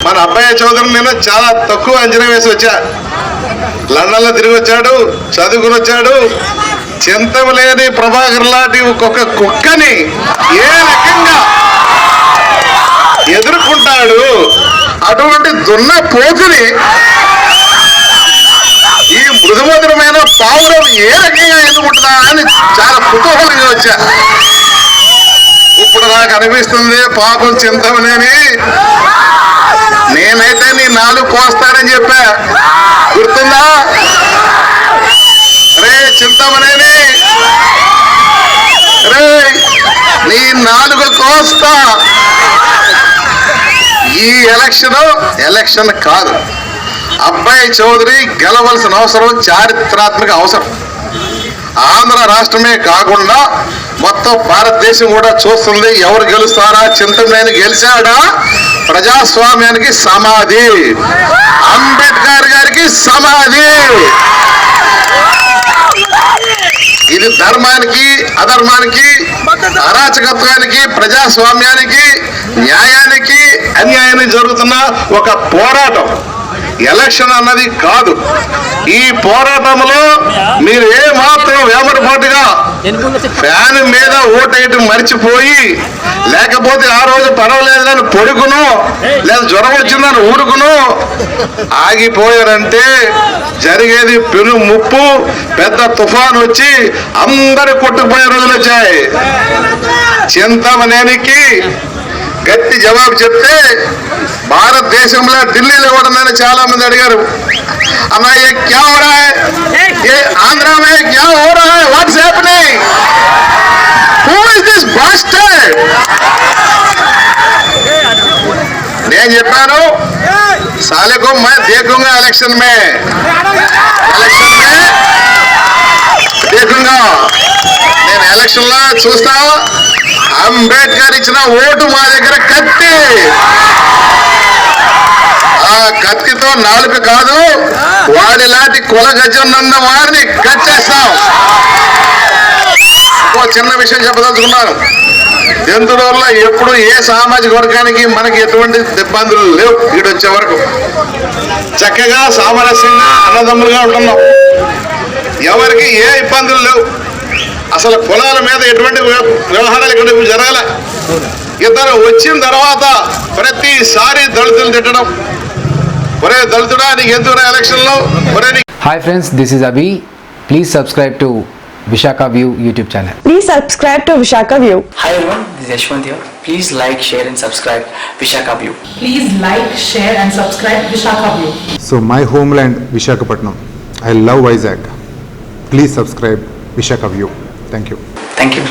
మన అబ్బాయి చౌదరి నేను చాలా తక్కువ అంచనా వేసి వచ్చా. లండన్లో తిరిగి వచ్చాడు, చదువుకుని వచ్చాడు. చింతమనేని ప్రభాకర్ లాంటి ఒక్కొక్క కుక్కని ఏ రకంగా ఎదుర్కొంటాడు, అటువంటి దున్న పోతుని ఈ మృదుమధురమైన పావురం ఏ రకంగా ఎదుర్కొంటుందా అని చాలా కుతూహలంగా వచ్చా. ఇప్పుడు నాకు అనిపిస్తుంది పాపం చింతమనేని, నేనైతే నీ నాలుగు కోస్తానని చెప్పా, గుర్తుందా? రే చింతమనేని, రే నీ నాలుగు కోస్తా. ఈ ఎలక్షన్ కాదు, అబ్బాయి చౌదరి గెలవలసిన అవసరం చారిత్రాత్మక అవసరం. ఆంధ్ర రాష్ట్రమే కాకుండా మొత్తం భారతదేశం కూడా చూస్తుంది ఎవరు గెలుస్తారా. చింతమనేని గెలిచాడా ప్రజాస్వామ్యానికి సమాధి, అంబేద్కర్ గారికి సమాధి. ఇది ధర్మానికి అధర్మానికి, అరాచకత్వానికి, ప్రజాస్వామ్యానికి, న్యాయానికి అన్యాయానికి జరుగుతున్న ఒక పోరాటం. ఎలక్షన్ అన్నది కాదు. ఈ పోరాటంలో మీరు ఏమాత్రం వేమరపాటుగా ఫ్యాన్ మీద ఓటేయటం మర్చిపోయి, లేకపోతే ఆ రోజు పర్వాలేదని పొడుకును, లేదా జ్వరం వచ్చిందని ఊరుకును ఆగిపోయారంటే జరిగేది పెను ముప్పు. పెద్ద తుఫాన్ వచ్చి అందరు కొట్టుకుపోయే రోజులు వచ్చాయి. చింతమనేనికి గట్టి జవాబు చెప్తే భారతదేశంలో ఢిల్లీలో కూడా నన్ను చాలా మంది అడిగారు, అన్నా ये क्या हो रहा है, ये आंध्र में क्या हो रहा है, what's happening, who is this bastard. నేను చెప్పాను साले को मैं देखूंगा इलेक्शन में देखूंगा. నేను ఎలక్షన్ లో చూస్తా. అంబేద్కర్ ఇచ్చిన ఓటు మా దగ్గర కత్తి, ఆ కత్తితో నాలుగు కాదు, వాడిలాంటి కుల గజన్నన్న వారిని కట్టేస్తాం. ఓ చిన్న విషయం చెప్పదలుచుకున్నాను. దెందులూరులో ఎప్పుడు ఏ సామాజిక వర్గానికి మనకి ఎటువంటి ఇబ్బందులు లేవు. వీడు వచ్చే వరకు చక్కగా సామరస్యంగా అన్నదమ్ములుగా ఉంటున్నాం. ఎవరికి ఏ ఇబ్బందులు లేవు. అసలు కులాల మీద ఎటువంటి వ్యవహారాలు ఇక్కడ జరగలే. ఇద్దరు వచ్చిన తర్వాత ప్రతిసారి దళితులు తిట్టడం, ఒరే దళితుడా నీకు ఎందుకు ఎలక్షన్లో. Hi friends, this is Abhi. Please subscribe to Vishaka View YouTube channel. Please subscribe to Vishaka View. Hi everyone, this is Yashwant here. Please like, share and subscribe Vishaka View. Please like, share and subscribe Vishaka View. So my homeland Visakhapatnam. I love Vizag. Please subscribe Vishaka View. Thank you. Thank you.